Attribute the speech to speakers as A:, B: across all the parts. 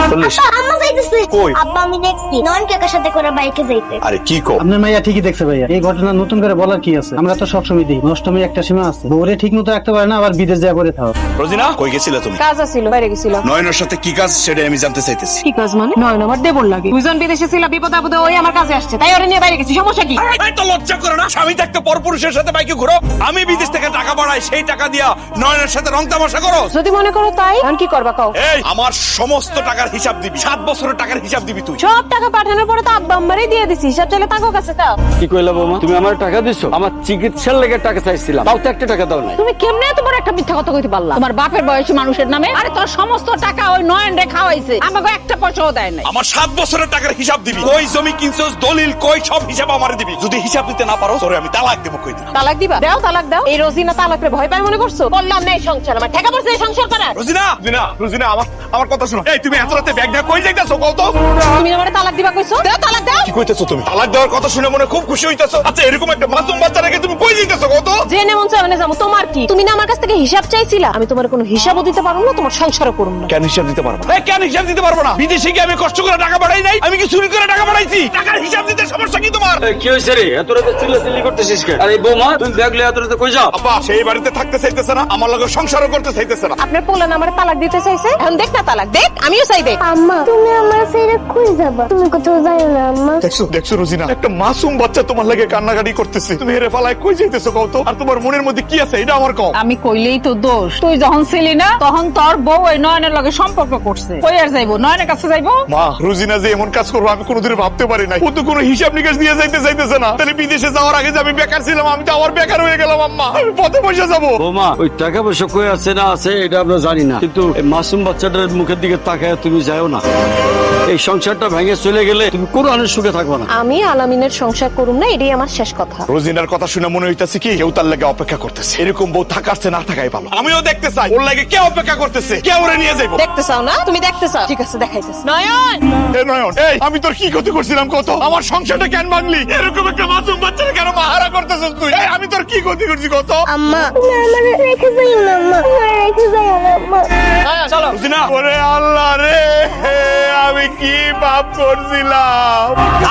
A: 40
B: আম্মা যাইতেছে
A: কই?
B: আব্বা আমি দেখছি নয়ন কাকার সাথে করে বাইকে যাইতে।
A: আরে কি কো?
C: আপনার মাইয়া ঠিকই দেখছে ভাইয়া, এই ঘটনা নতুন করে বলার কি আছে? আমরা তো সবসময় দিই নষ্টমী একটা সীমা আছে, বউরে ঠিক মতো রাখতে পারে না আবার বিদেশ যা করে থাও।
A: রোজিনা কই গেছিলে তুমি?
D: কাজ আছিল, বাইরে গেছিলাম।
A: নয়নের সাথে কি কাজ সেটা আমি জানতে চাইতেছি।
D: কি কাজ মানে? নয়ন আমার দেবর লাগে, দুজন বিদেশে ছিল, বিপদ আপদে ওই আমার কাছে আসছে, তাই ওরে নিয়ে বাইরে গেছি। সমস্যা কি?
A: এই তো লজ্জা করে না, স্বামী থাকতে পরপুরুষের সাথে বাইকে ঘুরো। আমি বিদেশ থেকে টাকা পাঠাই, সেই টাকা দিয়া নয়নের সাথে রং তামাশা করো।
D: যদি মনে করো তাই, এখন কি করবা কও?
A: এই আমার সমস্ত টাকার হিসাব দিবি, 7 বছরের টাকার হিসাব দিবি তুই।
D: সব টাকা পাঠানোর পরে তো আব্বা আম্মারই দিয়ে দিছি, হিসাব চাইলে তাকো কাছে দাও।
E: কি কইলা বৌমা? তুমি আমার টাকা দিছো? আমার চিকিৎসার লেগে টাকা চাইছিলাম, তাও তো একটা টাকা দাও নাই।
D: তুমি কেমনে এত বড় একটা মিথ্যা কথা কইতে পারলা তোমার বাপের বয়সী মানুষের নামে? আরে তোর সমস্ত টাকা ওই নয়ন রে খাওয়াইছে, আমাকে একটা পয়সাও দেয় নাই।
A: আমার 7 বছরের টাকার হিসাব দিবি। কই জমি কিনছস, দলিল কই, সব হিসাব আমারে দিবি। যদি হিসাব দিতে না পারো তোরে আমি তালাক দেব কই দিই।
D: তালাক দিবা? দাও তালাক দাও। এই রোজিনা তালাকরে ভয় পায় মনে করছো? বললাম না এই সংসার আমার ঠেকা পড়ছে, এই সংসার করার।
A: রোজিনা রোজিনা রোজিনা আমার কথা শুনো। এই তুমি এত রাতে ব্যাগ নিয়ে কই যাইতাছো কও তো?
D: তুমি আমারে তালাক দিবা কইছো? দাও তালাক দাও।
A: কি কইতেছো তুমি? তালাক দেওয়ার কথা শুনে মনে খুব খুশি হইতাছো। আচ্ছা এরকম একটা মাসুম বাচ্চা রেখে তুমি কই যাইতাছো কও তো?
D: জেনে মন চায় মানে যাবো, তোমার কি? তুমি না আমার কাছ থেকে হিসাব চাইছিলা, আমি তোমার কোনো হিসাবও দিতে পারবো না, তোমার সংসারও করব না।
A: কেন হিসাব দিতে পারবো না? কেন হিসাব দিতে পারবো না? বিদেশে কি আমি কষ্ট করে টাকা পাঠাই নাই? আমি কি চুরি করে টাকা পাঠাইছি? টাকার হিসাব দিতে সমস্যা কি তোমার?
E: কি হইছে রে? এত রাতে চিল্লাচিল্লি করতেছিস কেন? আরে বৌমা, তুমি ব্যাগ লয়ে এত রাতে কই যাও?
A: আব্বা সেই বাড়িতে থাকতে চাইতেছে না, আমার লগে সংসারও করতে চাইতেছে না।
D: আপনার পোলান আমার তালাক দিতে চাইছে, এখন দেখ না তালাক দেখ, আমিও চাই দেখ।
B: আম্মা তুমি আমার ছেড়ে কই যাবা? তুমি কোথাও যাও না আম্মা।
A: দেখছো দেখছো রোজিনা, একটা মাসুম বাচ্চা তোমার লাগে কান্নাকাটি করতেছে, তুমি হেরে ফালায় কই যাইতেছো কও তো? আর তোমার মনের মধ্যে কি আছে এটা আমার কও।
D: আমি কইলেই তো দোষ। তুই যখন ছিলি না তখন তোর বউ ওই নয়নের লগে সম্পর্ক করছে, কই আর যাইবো? নয়নের কাছে যাইবো?
A: মা রোজিনা যে এমন কাজ করবো আমি কোনোদিন ভাবতে পারি নাই। ও তো কোনো হিসাব নিকাশ দিয়ে যাইতে চাইতেছে না। তাহলে বিদেশে যাওয়ার আগে যে আমি বেকার ছিলাম, আমি তো আবার বেকার হয়ে গেলাম। আম্মা আমি পথে বসে যাবো।
E: বৌমা, ওই টাকা পয়সা কই আছে না আছে এটা আমরা জানি না, কিন্তু এই মাসুম বাচ্চাটার মুখের দিকে তাকায় তুমি যাও না। এই সংসারটা ভেঙে চলে গেলে তুমি কোনো আনের সুখে থাকবে না।
D: আমি আলামিনের সংসার করুম না, এটাই আমার শেষ কথা।
A: রোজিনার কথা শুনে মনে হইতাছে কি কেউ তার লাগে অপেক্ষা করতেছে। এরকম বউ থাকার চেয়ে না থাকাই ভালো। আমিও দেখতে চাই ওর লাগে কে অপেক্ষা করতেছে, কে ওরে নিয়ে যাইবো।
D: দেখতে চাও না? তুমি দেখতে চাও? ঠিক আছে দেখাইতেছি। নয়ন
A: এ নয়ন, এই আমি তোর কি ক্ষতি করছিলাম কত? আমার সংসারটা কেন ভাঙলি? এরকম একটা মাসুম বাচ্চাকে কেন মাহারা করতেছিস তুই? এই আমি তোর কি ক্ষতি করছি কত?
B: আম্মা তুমি আমার রেখে যাও না আম্মা, আমার রেখে যাও না আম্মা।
D: চলো।
A: রোজিনা, ওরে আল্লাহ রে, আমি কি পাপ করছিলাম?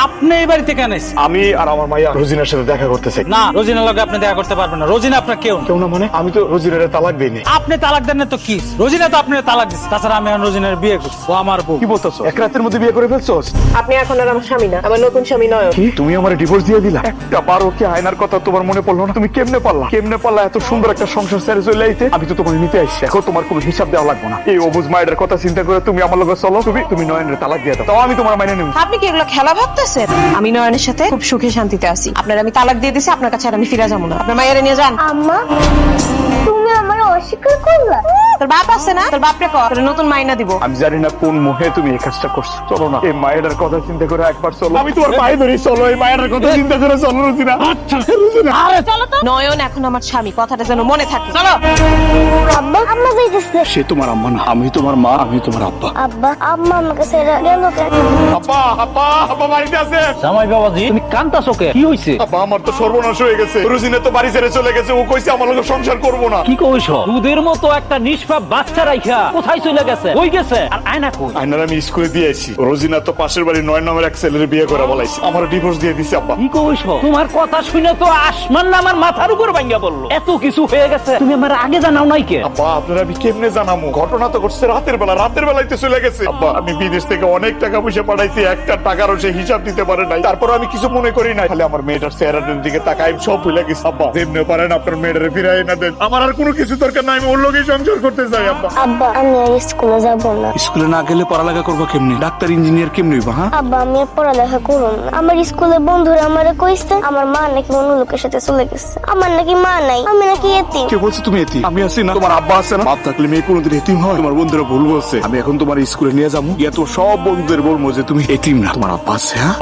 C: আপনি এই বাড়িতে কেন এসেছেন?
A: আমি আর আমার মাইয়া রোজিনার সাথে দেখা করতে চাই।
C: না, রোজিনার লগে আপনি দেখা করতে পারবেন না। রোজিনা আপনার কেউ না।
A: কেউ না মানে? আমি তো রোজিনারে তালাক দেইনি।
C: আপনি তালাক দেন না তো কি? রোজিনা তো আপনি তালাক দিচ্ছে। তাছাড়া আমি এখন রোজিনার বিয়ে করছি, ও আমার বউ।
A: কি বলতেছো? এক রাতের মধ্যে বিয়ে করে ফেলছোস?
D: আপনি এখন আর আমার স্বামী না, আমার নতুন স্বামী নয়ন।
A: কি তুমি আমার ডিভোর্স দিয়ে দিলা? একটা বারো কি আয়নার কথা তোমার মনে পড়লো না? তুমি কেমনে পারলা এত সুন্দর একটা সংসার ছেড়ে চলে আইতে? আমি তো তোমার নিতে আইছি, দেখো তোমার কোনো হিসাব দেওয়া লাগবে না। এই অবুজ মায়ের কথা চিন্তা করে তুমি আমার লগে চলো। তুমি নয়নের তালাক দিয়ে দাও, তাও আমি তোমার মাইনে নেব।
D: আপনি কি এগুলো খেলা ভাবতেছেন? আমি নয়নের সাথে খুব সুখে শান্তিতে আছি। আপনার আমি তালাক দিয়ে দিছি, আপনার কাছে আর আমি ফিরে যাবো না। আপনার মায়ের নিয়ে যান।
B: আম্মা তুমি আমার অস্বীকার করলা?
D: তোর বাপ আছে না? তোর বাপরে কর, তোর নতুন মাইনা দিব।
A: আমি জানি না কোন মোহে তুমি এই কাজটা করছো। চলো না, এই মায়ের কথা চিন্তা করে একবার চলো। আমি তোমার পায়ে ধরি, চলো এই মায়ের কথা চিন্তা করে চলো রোজিনা। আচ্ছা রোজিনা,
D: আরে চলো তো। নয়ন এখন আমার স্বামী, কথাটা যেন মনে থাকে। চলো।
B: আব্বা আম্মা যাইতেছে।
A: সে তোমার আম্মা না, আমি তোমার মা, আমি তোমার আব্বা।
B: আব্বা আম্মা আমাকে ছেড়ে গেল কেন?
A: আব্বা আব্বা আব্বা বাড়িতে আছে?
C: জামাই বাবাজি, তুমি কান্তাছো কে? কি হইছে?
A: আব্বা আমার তো সর্বনাশ হয়ে গেছে। রোজিনা তো বাড়ি ছেড়ে চলে গেছে। ও কইছে আমার লগে সংসার করবো না।
C: কি কইছো? দুধের মতো একটা নিষ্পাপ বাচ্চা রাইখা কোথায় চলে গেছে? কই গেছে? আর আয়না কই?
A: আয়নার আমি স্কুলে দিয়ে আইছি। রোজিনা তো পাশের বাড়ি নয় নামের এক ছেলের বিয়ে করে বলাইছে। আমার ডিভোর্স দিয়ে দিছে আব্বা।
C: কি কইছো? তোমার কথা শুনে তো আসমান না আমার মাথার উপর ভাঙ্গা পড়লো। এত কিছু হয়ে গেছে, তুমি আমার আগে জানাও নাই কে?
A: আব্বা আপনারা আমি কেমনে জানামো? ঘটনা তো ঘটছে রাতের বেলাইতে চলে গেছে। আব্বা আমি বিদেশ থেকে অনেক টাকা পয়সা পাঠাইছি, একটা টাকারও সে হিসাব দিতে পারে নাই। তারপর আমি কিছু মনে করি নাই, খালি আমার মেয়েটার চেহারাটার দিকে তাকাই সব ভুলে গেছি। আব্বা যেমনি পারেন আপনার মেয়েটারে ফিরাই না দেন। আমার আর কোনো কিছু দরকার নাই, আমি ওর লোকেই সংসার করতে চাই। আব্বা
B: আব্বা আমি আর স্কুলে যাব না।
F: স্কুলে না গেলে পড়ালেখা করবো কেমনি? ডাক্তার ইঞ্জিনিয়ার কেমনি হইবা? হ্যাঁ
B: আব্বা আমি আর পড়ালেখা করব না। আমার স্কুলে বন্ধুরা আমারে কইছে আমার মা নাকি অন্য লোকের সাথে চলে গেছে। আমার নাকি মা নাই, আমি নাকি এতিম।
F: কে বলছো তুমি এতিম? আমি আছি না, তোমার আব্বা আছে না? বাপ থাকলে মেয়ে কোনোদিন এতিম হয়? তোমার বন্ধুরা ভুল বলছে। আমি এখন তোমার স্কুলে নিয়ে যাবো, গিয়ে তো সব বন্ধুদের বলবো যে তুমি এতিম না, তোমার আব্বা আছে। হ্যাঁ